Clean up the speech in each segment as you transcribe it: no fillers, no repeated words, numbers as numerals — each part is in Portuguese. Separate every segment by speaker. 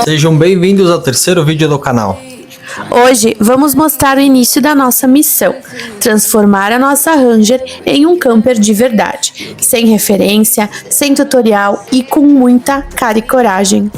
Speaker 1: Sejam bem-vindos ao terceiro vídeo do canal.
Speaker 2: Hoje vamos mostrar o início da nossa missão, transformar a nossa Ranger em um camper de verdade, sem referência, sem tutorial e com muita cara e coragem.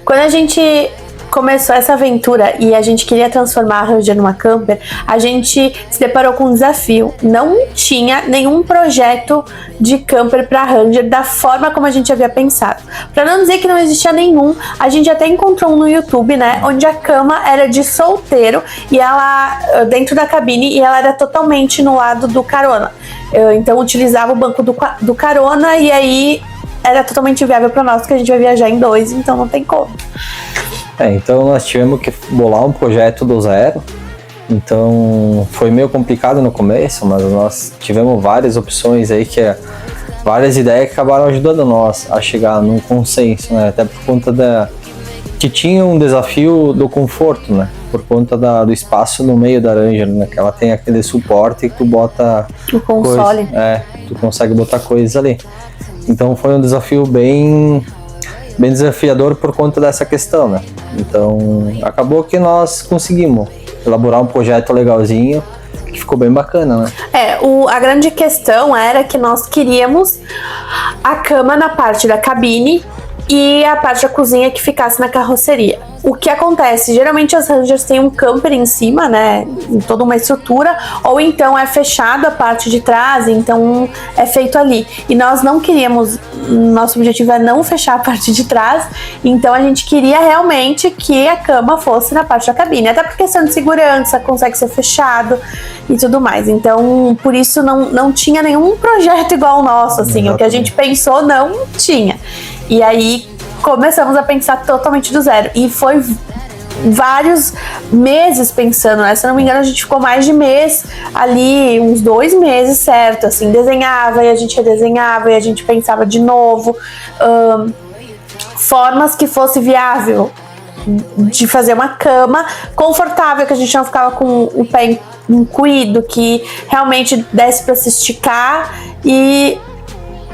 Speaker 2: Quando a gente começou essa aventura e a gente queria transformar a Ranger numa camper, a gente se deparou com um desafio. Não tinha nenhum projeto de camper para Ranger da forma como a gente havia pensado. Para não dizer que não existia nenhum, a gente até encontrou um no YouTube, né, onde a cama era de solteiro e ela dentro da cabine e ela era totalmente no lado do carona. Então utilizava o banco do carona e aí era totalmente viável para nós, porque a gente vai viajar em dois, então não tem como.
Speaker 1: Então nós tivemos que bolar um projeto do zero, então foi meio complicado no começo, mas nós tivemos várias opções aí, várias ideias que acabaram ajudando nós a chegar num consenso, né? Até por conta que tinha um desafio do conforto, né? Por conta do espaço no meio da Ranger, né? Que ela tem aquele suporte que tu bota
Speaker 2: o console.
Speaker 1: Tu consegue botar coisas ali. Então foi um desafio bem desafiador por conta dessa questão, né? Então acabou que nós conseguimos elaborar um projeto legalzinho que ficou bem bacana, né?
Speaker 2: A grande questão era que nós queríamos a cama na parte da cabine e a parte da cozinha que ficasse na carroceria. O que acontece? Geralmente as Rangers têm um camper em cima, né? Em toda uma estrutura, ou então é fechado a parte de trás, então é feito ali. E nós não queríamos, nosso objetivo é não fechar a parte de trás, então a gente queria realmente que a cama fosse na parte da cabine, até por questão de segurança, consegue ser fechado e tudo mais. Então, por isso não tinha nenhum projeto igual ao nosso, assim. Exatamente. O que a gente pensou não tinha. E aí começamos a pensar totalmente do zero. E foi vários meses pensando, né? Se eu não me engano, a gente ficou mais de mês ali, uns 2 meses, certo? Assim, desenhava e a gente redesenhava e a gente pensava de novo. Formas que fosse viável de fazer uma cama confortável, que a gente não ficava com o pé encolhido, que realmente desse para se esticar e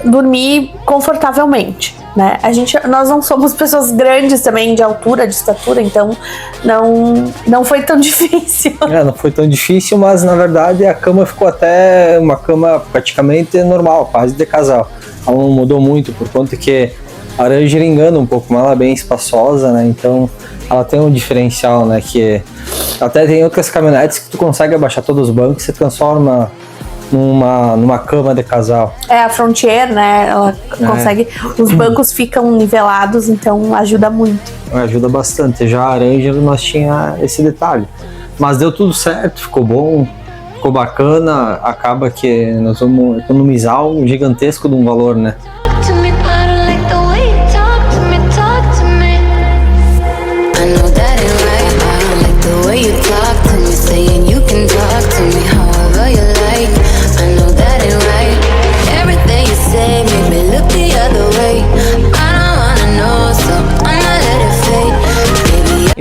Speaker 2: dormir confortavelmente, né? Nós não somos pessoas grandes também, de altura, de estatura, então não foi tão difícil.
Speaker 1: Não foi tão difícil, mas na verdade a cama ficou até uma cama praticamente normal, quase de casal. Ela não mudou muito, por conta que a Ranger engana um pouco, mas ela é bem espaçosa, né? Então ela tem um diferencial, né? Que até tem outras caminhonetes que tu consegue abaixar todos os bancos e se transforma numa cama de casal.
Speaker 2: A Frontier, né? Ela consegue. Os bancos ficam nivelados, então ajuda muito.
Speaker 1: Ajuda bastante. Já a Ranger nós tinha esse detalhe. Mas deu tudo certo, ficou bom, ficou bacana. Acaba que nós vamos economizar um gigantesco de um valor, né?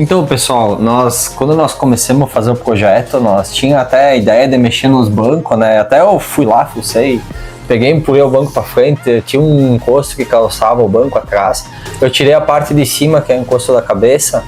Speaker 1: Então, pessoal, quando nós começamos a fazer o projeto, nós tínhamos até a ideia de mexer nos bancos, né? Até eu fui lá, fucei, peguei e empurrei o banco para frente, tinha um encosto que calçava o banco atrás. Eu tirei a parte de cima, que é o encosto da cabeça,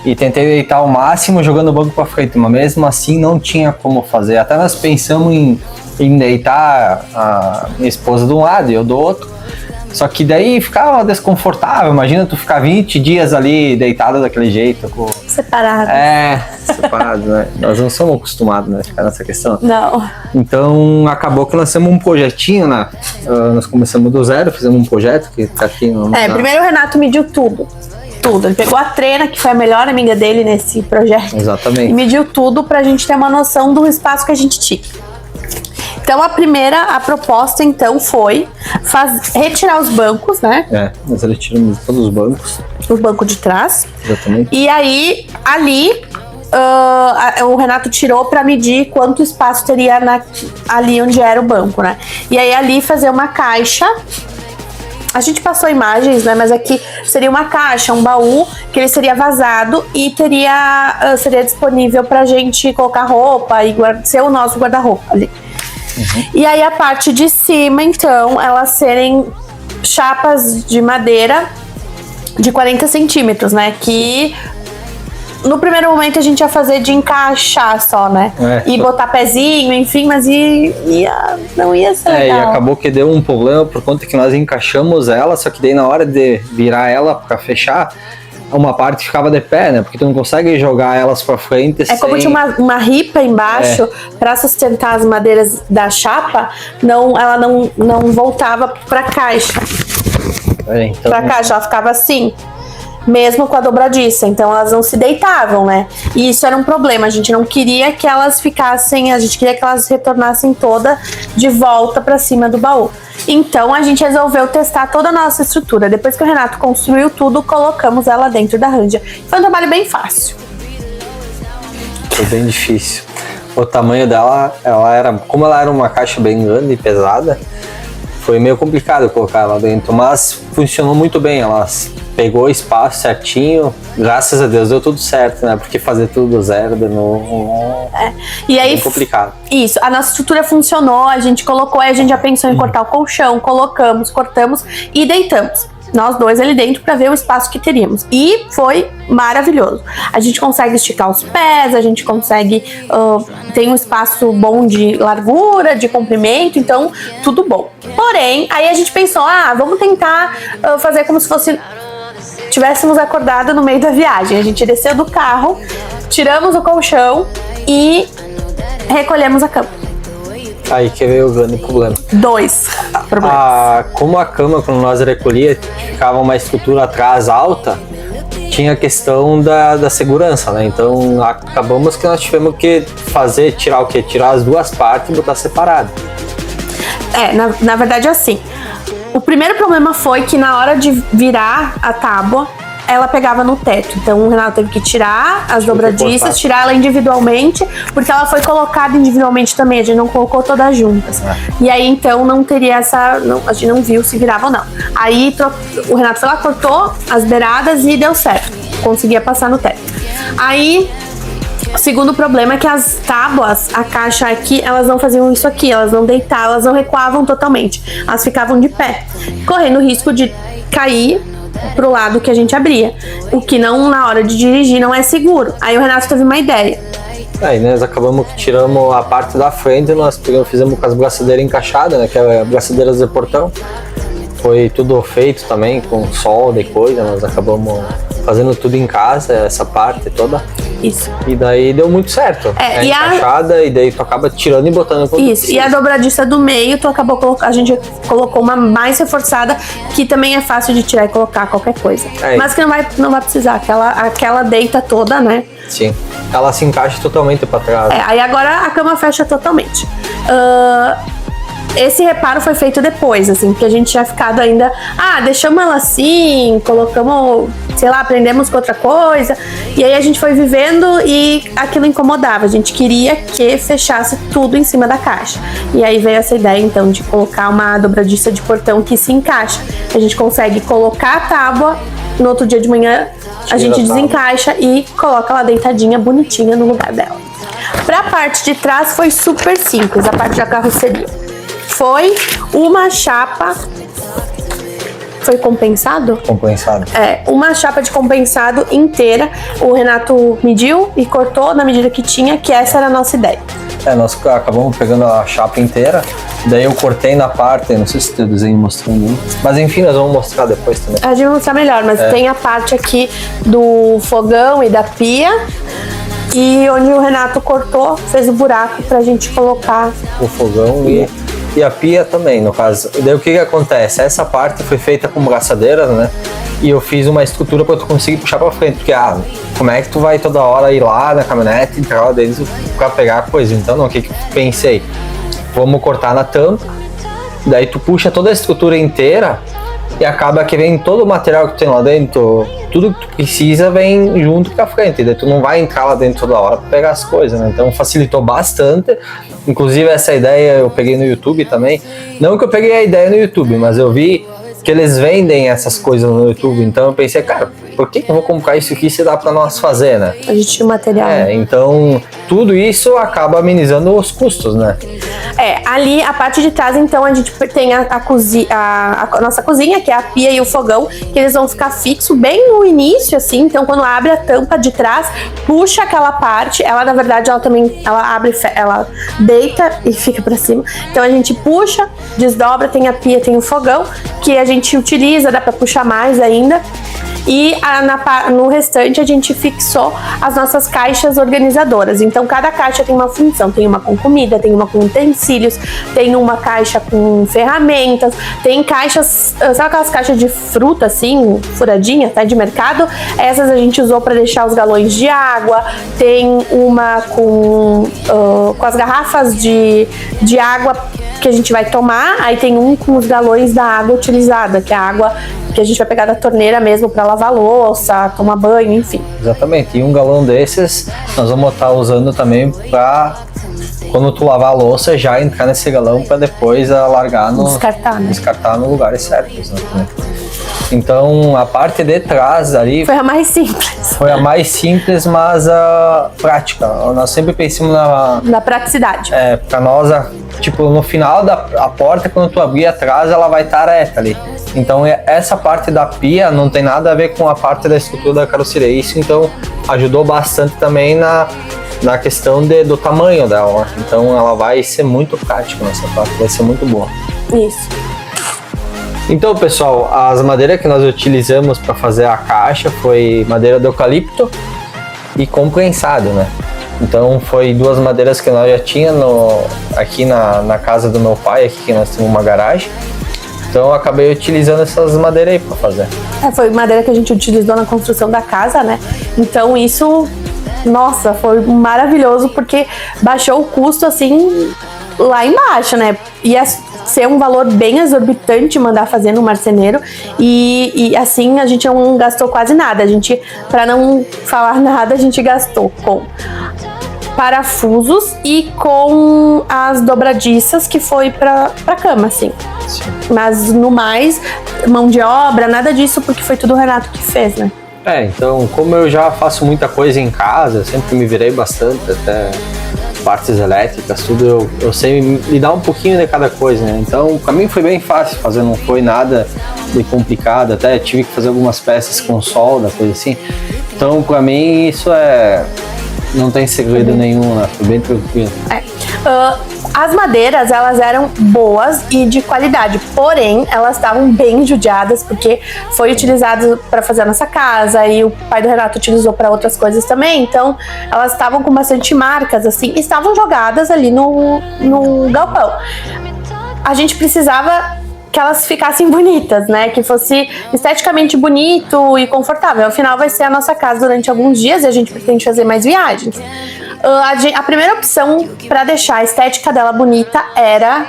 Speaker 1: e tentei deitar ao máximo jogando o banco para frente, mas mesmo assim não tinha como fazer. Até nós pensamos em deitar a minha esposa de um lado e eu do outro. Só que daí ficava desconfortável, imagina tu ficar 20 dias ali deitado daquele jeito.
Speaker 2: Separado.
Speaker 1: Separado, né? Nós não somos acostumados, né, a ficar nessa questão.
Speaker 2: Não.
Speaker 1: Então acabou que nós temos um projetinho, né? Nós começamos do zero, fizemos um projeto que tá aqui no...
Speaker 2: Primeiro o Renato mediu tudo. Ele pegou a Trena, que foi a melhor amiga dele nesse projeto.
Speaker 1: Exatamente.
Speaker 2: E mediu tudo pra gente ter uma noção do espaço que a gente tinha. Então a proposta então foi retirar os bancos, né?
Speaker 1: Nós retiramos todos os bancos.
Speaker 2: Os bancos de trás.
Speaker 1: Exatamente.
Speaker 2: E aí, ali, o Renato tirou para medir quanto espaço teria ali onde era o banco, né? E aí ali fazer uma caixa. A gente passou imagens, né? Mas aqui seria uma caixa, um baú, que ele seria vazado e seria disponível pra gente colocar roupa e ser o nosso guarda-roupa ali. Uhum. E aí a parte de cima, então, elas serem chapas de madeira de 40 centímetros, né? Que no primeiro momento a gente ia fazer de encaixar só, né? E botar pezinho, enfim, mas não ia ser legal.
Speaker 1: E acabou que deu um problema por conta que nós encaixamos ela, só que daí na hora de virar ela pra fechar, uma parte ficava de pé, né? Porque tu não consegue jogar elas pra frente sem...
Speaker 2: como tinha uma ripa embaixo, pra sustentar as madeiras da chapa, ela não voltava pra caixa.
Speaker 1: Então...
Speaker 2: Pra caixa, ela ficava assim. Mesmo com a dobradiça, então elas não se deitavam, né? E isso era um problema, a gente não queria que elas ficassem, a gente queria que elas retornassem toda de volta pra cima do baú. Então a gente resolveu testar toda a nossa estrutura. Depois que o Renato construiu tudo, colocamos ela dentro da Ranger. Foi um trabalho bem fácil.
Speaker 1: Foi bem difícil. O tamanho dela, como ela era uma caixa bem grande e pesada, foi meio complicado colocar ela dentro, mas funcionou muito bem. Ela pegou o espaço certinho, graças a Deus deu tudo certo, né? Porque fazer tudo do zero de novo
Speaker 2: e aí,
Speaker 1: bem complicado.
Speaker 2: Isso, a nossa estrutura funcionou, a gente colocou, aí a gente já pensou em cortar o colchão, cortamos e deitamos. Nós dois ali dentro para ver o espaço que teríamos. E foi maravilhoso. A gente consegue esticar os pés, a gente consegue... tem um espaço bom de largura, de comprimento, então tudo bom. Porém, aí a gente pensou, vamos tentar fazer como se fosse... tivéssemos acordado no meio da viagem. A gente desceu do carro, tiramos o colchão e recolhemos a cama.
Speaker 1: Aí que veio o grande problema.
Speaker 2: 2 problemas.
Speaker 1: Como a cama, quando nós recolhia, ficava uma estrutura atrás alta, tinha a questão da segurança, né? Então acabamos que nós tivemos que tirar o quê? Tirar as duas partes e botar separado.
Speaker 2: Na verdade assim, o primeiro problema foi que na hora de virar a tábua, ela pegava no teto. Então o Renato teve que tirar as dobradiças, tirar ela individualmente, porque ela foi colocada individualmente também, a gente não colocou todas juntas. E aí então não teria a gente não viu se virava ou não. Aí o Renato foi lá, cortou as beiradas e deu certo, conseguia passar no teto. Aí o segundo problema é que as tábuas, a caixa aqui, elas não faziam isso aqui, elas não deitavam, elas não recuavam totalmente, elas ficavam de pé, correndo o risco de cair pro lado que a gente abria, o que na hora de dirigir não é seguro. Aí o Renato teve uma ideia.
Speaker 1: Aí nós acabamos que tiramos a parte da frente, nós fizemos com as braçadeiras encaixadas, né, que é braçadeiras de portão. Foi tudo feito também, com solda e coisa, nós acabamos fazendo tudo em casa, essa parte toda.
Speaker 2: Isso.
Speaker 1: E daí deu muito certo. Encaixada, e daí tu acaba tirando e botando.
Speaker 2: Isso, e a dobradiça do meio, a gente colocou uma mais reforçada, que também é fácil de tirar e colocar qualquer coisa. Mas que não vai precisar, aquela deita toda, né?
Speaker 1: Sim, ela se encaixa totalmente pra trás.
Speaker 2: Aí agora a cama fecha totalmente. Esse reparo foi feito depois, assim, porque a gente tinha ficado ainda... deixamos ela assim, colocamos, sei lá, aprendemos com outra coisa. E aí a gente foi vivendo e aquilo incomodava. A gente queria que fechasse tudo em cima da caixa. E aí veio essa ideia, então, de colocar uma dobradiça de portão que se encaixa. A gente consegue colocar a tábua, no outro dia de manhã a gente desencaixa e coloca ela deitadinha, bonitinha, no lugar dela. Pra parte de trás foi super simples, a parte da carroceria. Foi uma chapa... Foi compensado?
Speaker 1: Compensado.
Speaker 2: Uma chapa de compensado inteira. O Renato mediu e cortou na medida que tinha, que essa era a nossa ideia.
Speaker 1: Nós acabamos pegando a chapa inteira, daí eu cortei na parte, não sei se tem o desenho mostrando, mas enfim, nós vamos mostrar depois também.
Speaker 2: A gente vai mostrar melhor, mas tem a parte aqui do fogão e da pia, e onde o Renato cortou, fez o buraco pra gente colocar
Speaker 1: o fogão e a pia também, no caso. E daí o que acontece? Essa parte foi feita com braçadeiras, né? E eu fiz uma estrutura para tu conseguir puxar para frente, porque como é que tu vai toda hora ir lá na caminhonete, entrar lá dentro para pegar a coisa? Então, não, o que eu pensei? Vamos cortar na tampa, daí tu puxa toda a estrutura inteira e acaba que vem todo o material que tu tem lá dentro, tudo que tu precisa vem junto pra frente, daí tu não vai entrar lá dentro toda hora pra pegar as coisas, né? Então facilitou bastante. Inclusive essa ideia eu peguei no YouTube também, não que eu peguei a ideia no YouTube, mas eu vi porque eles vendem essas coisas no YouTube. Então eu pensei, cara, por que eu vou comprar isso aqui se dá pra nós fazer, né?
Speaker 2: A gente tinha o material.
Speaker 1: Então tudo isso acaba amenizando os custos, né?
Speaker 2: Ali a parte de trás, então, a gente tem a nossa cozinha, que é a pia e o fogão, que eles vão ficar fixo bem no início, assim. Então, quando abre a tampa de trás, puxa aquela parte. Ela, na verdade, ela abre, ela deita e fica pra cima. Então, a gente puxa, desdobra, tem a pia, tem o fogão, que a gente utiliza, dá pra puxar mais ainda. E no restante a gente fixou as nossas caixas organizadoras. Então cada caixa tem uma função, tem uma com comida, tem uma com utensílios, tem uma caixa com ferramentas, tem caixas, sabe aquelas caixas de fruta assim, furadinha, tá, de mercado? Essas a gente usou para deixar os galões de água, tem uma com as garrafas de água que a gente vai tomar, aí tem um com os galões da água utilizada, que é a água que a gente vai pegar da torneira mesmo para lavar louça, tomar banho, enfim.
Speaker 1: Exatamente, e um galão desses nós vamos estar usando também para quando tu lavar a louça já entrar nesse galão para depois largar descartar no lugares certos, né? Então a parte de trás ali
Speaker 2: foi a mais simples.
Speaker 1: Foi a mais simples, mas prática. Nós sempre pensamos
Speaker 2: na praticidade.
Speaker 1: Para nós, tipo, no final da porta, quando tu abrir atrás, ela vai estar reta ali. Então essa parte da pia não tem nada a ver com a parte da estrutura da carroceria. Isso então ajudou bastante também na questão do tamanho dela. Então ela vai ser muito prática nessa parte, vai ser muito boa.
Speaker 2: Isso.
Speaker 1: Então, pessoal, as madeiras que nós utilizamos para fazer a caixa foi madeira de eucalipto e comprensado, né? Então foi duas madeiras que nós já tínhamos aqui na casa do meu pai, aqui que nós temos uma garagem. Então eu acabei utilizando essas madeiras aí para fazer.
Speaker 2: Foi madeira que a gente utilizou na construção da casa, né? Então isso, nossa, foi maravilhoso porque baixou o custo assim lá embaixo, né? Ia ser um valor bem exorbitante mandar fazer no marceneiro e assim a gente não gastou quase nada. A gente, para não falar nada, a gente gastou com parafusos e com as dobradiças que foi pra cama, assim. Sim. Mas no mais, mão de obra, nada disso, porque foi tudo o Renato que fez, né?
Speaker 1: Então, como eu já faço muita coisa em casa, sempre me virei bastante, até partes elétricas, tudo, eu sei me dar um pouquinho de cada coisa, né? Então, pra mim foi bem fácil fazer, não foi nada de complicado, até tive que fazer algumas peças com solda, coisa assim. Então, pra mim, isso não tem segredo nenhum, né? Foi bem tranquilo.
Speaker 2: As madeiras, elas eram boas e de qualidade, porém, elas estavam bem judiadas, porque foi utilizado para fazer a nossa casa e o pai do Renato utilizou para outras coisas também, então elas estavam com bastante marcas, assim, e estavam jogadas ali no galpão. A gente precisava que elas ficassem bonitas, né? Que fosse esteticamente bonito e confortável. Afinal, vai ser a nossa casa durante alguns dias e a gente pretende fazer mais viagens. A primeira opção para deixar a estética dela bonita era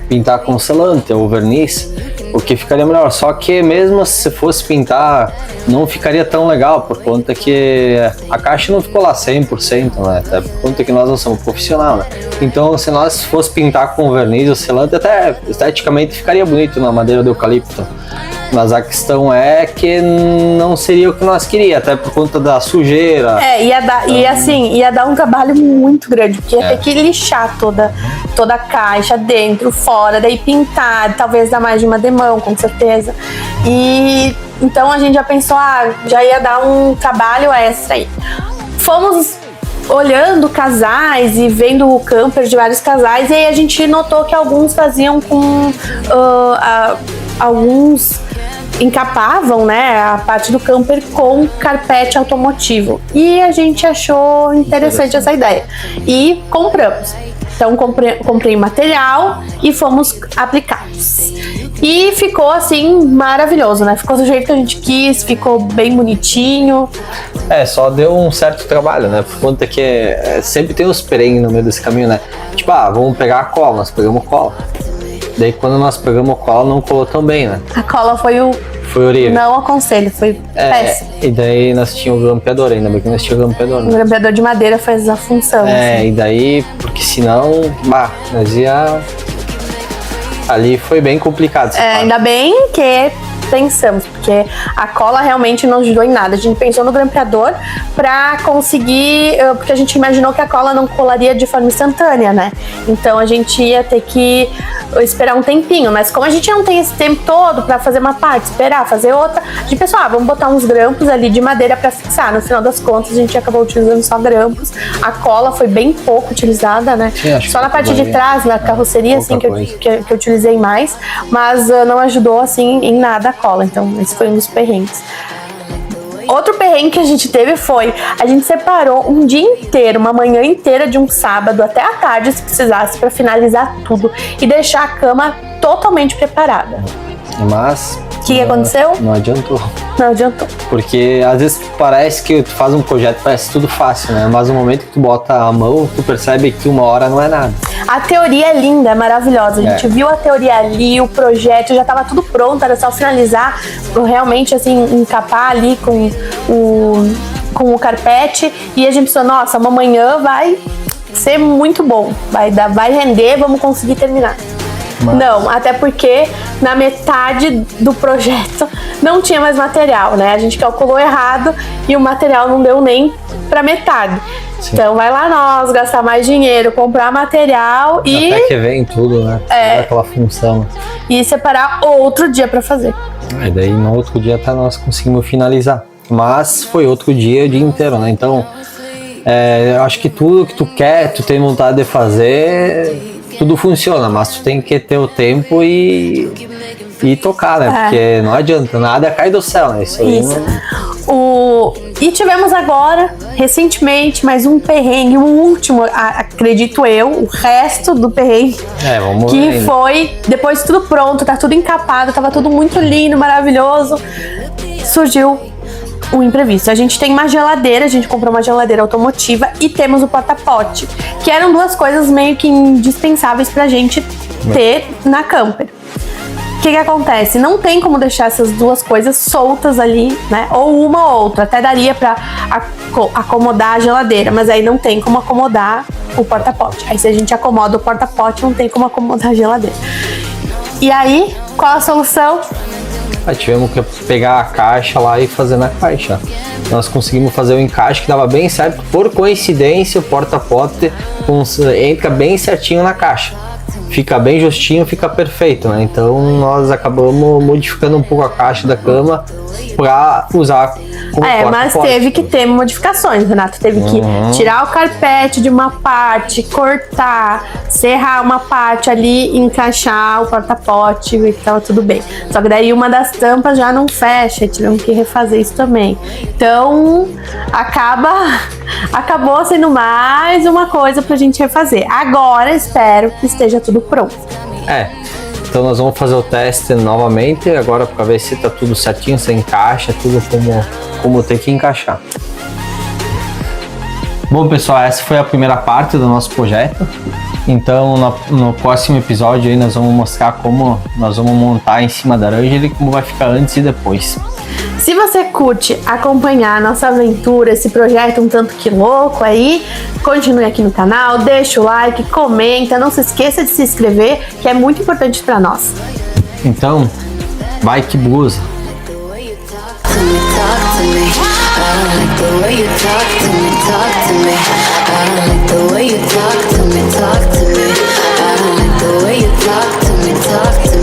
Speaker 1: pintar com selante ou verniz, o que ficaria melhor. Só que mesmo se fosse pintar, não ficaria tão legal, por conta que a caixa não ficou lá 100%, né? Até por conta que nós não somos profissionais, né? Então, se nós fosse pintar com verniz ou selante, até esteticamente ficaria bonito na madeira do eucalipto. Mas a questão é que não seria o que nós queríamos, até por conta da sujeira.
Speaker 2: Ia dar um trabalho muito grande, porque ia ter que lixar toda a caixa, dentro, fora, daí pintar, talvez dar mais de uma demão, com certeza. E então a gente já pensou, já ia dar um trabalho extra aí. Fomos olhando casais e vendo o camper de vários casais, e aí a gente notou que alguns faziam com alguns encapavam, né, a parte do camper com carpete automotivo. E a gente achou interessante essa ideia. E compramos. Então comprei material e fomos aplicados. E ficou assim maravilhoso, né? Ficou do jeito que a gente quis, ficou bem bonitinho.
Speaker 1: Só deu um certo trabalho, né? Por conta que sempre tem uns perrengues no meio desse caminho, né? Tipo, vamos pegar a cola, nós pegamos cola. Daí quando nós pegamos a cola não colou tão bem, né?
Speaker 2: A cola foi
Speaker 1: horrível.
Speaker 2: Não aconselho, foi péssimo.
Speaker 1: E daí nós tínhamos o grampeador, ainda bem que nós tínhamos o grampeador, né?
Speaker 2: O grampeador de madeira fez a função.
Speaker 1: E daí, porque senão, nós ia Ali foi bem complicado.
Speaker 2: Ainda bem que pensamos, porque a cola realmente não ajudou em nada. A gente pensou no grampeador pra conseguir, porque a gente imaginou que a cola não colaria de forma instantânea, né? Então a gente ia ter que esperar um tempinho, mas como a gente não tem esse tempo todo pra fazer uma parte, esperar, fazer outra, a gente pensou, vamos botar uns grampos ali de madeira pra fixar. No final das contas, a gente acabou utilizando só grampos. A cola foi bem pouco utilizada, né?
Speaker 1: Sim,
Speaker 2: só na parte de trás, na carroceria, assim, que eu utilizei mais, mas não ajudou, assim, em nada a cola. Então, esse foi um dos perrengues. Outro perrengue que a gente teve foi, a gente separou um dia inteiro, uma manhã inteira de um sábado até a tarde, se precisasse, para finalizar tudo e deixar a cama totalmente preparada.
Speaker 1: Mas
Speaker 2: o que aconteceu?
Speaker 1: Não adiantou.
Speaker 2: Não adiantou.
Speaker 1: Porque às vezes parece que tu faz um projeto, parece tudo fácil, né? Mas no momento que tu bota a mão, tu percebe que uma hora não é nada.
Speaker 2: A teoria é linda, é maravilhosa. A gente viu a teoria ali, o projeto, já estava tudo pronto, era só finalizar, realmente assim, encapar ali com o carpete. E a gente pensou, nossa, amanhã vai ser muito bom, vai render, vamos conseguir terminar. Mas... Não, até porque na metade do projeto não tinha mais material, né? A gente calculou errado e o material não deu nem pra metade. Sim. Então vai lá nós gastar mais dinheiro, comprar material e...
Speaker 1: Até que vem tudo, né? Aquela função.
Speaker 2: E separar outro dia pra fazer.
Speaker 1: E daí no outro dia até nós conseguimos finalizar. Mas foi outro dia, o dia inteiro, né? Então, eu acho que tudo que tu quer, tu tem vontade de fazer... Tudo funciona, mas tu tem que ter o tempo e tocar, né? Porque não adianta, nada cai do céu, né? Isso.
Speaker 2: E tivemos agora, recentemente, mais um perrengue, o último, acredito eu, o resto do perrengue.
Speaker 1: Vamos
Speaker 2: que
Speaker 1: ver.
Speaker 2: Foi, depois de tudo pronto, tá tudo encapado, tava tudo muito lindo, maravilhoso. Surgiu um imprevisto. A gente tem uma geladeira, a gente comprou uma geladeira automotiva e temos o porta-pote, que eram duas coisas meio que indispensáveis pra gente ter na camper. O que acontece? Não tem como deixar essas duas coisas soltas ali, né? Ou uma ou outra. Até daria pra acomodar a geladeira, mas aí não tem como acomodar o porta-pote. Aí se a gente acomoda o porta-pote, não tem como acomodar a geladeira. E aí, qual a solução?
Speaker 1: Tivemos que pegar a caixa lá e fazer na caixa. Nós conseguimos fazer o encaixe que dava bem certo. Por coincidência, o porta-pote entra bem certinho na caixa. Fica bem justinho, fica perfeito, né? Então nós acabamos modificando um pouco a caixa da cama para usar como porta-pote.
Speaker 2: Mas teve que ter modificações, Renato. Teve que tirar o carpete de uma parte, cortar, serrar uma parte ali, encaixar o porta-pote e tava tudo bem. Só que daí uma das tampas já não fecha, tivemos que refazer isso também. Então acabou sendo mais uma coisa pra gente refazer. Agora espero que esteja tudo pronto.
Speaker 1: Então nós vamos fazer o teste novamente agora para ver se tá tudo certinho, se encaixa, tudo como tem que encaixar. Bom, pessoal, essa foi a primeira parte do nosso projeto. Então no próximo episódio aí nós vamos mostrar como nós vamos montar em cima da Ranger e como vai ficar antes e depois.
Speaker 2: Se você curte acompanhar a nossa aventura, esse projeto um tanto que louco aí, continue aqui no canal, deixa o like, comenta, não se esqueça de se inscrever, que é muito importante para nós.
Speaker 1: Então, vai que blusa!
Speaker 3: Talk to me.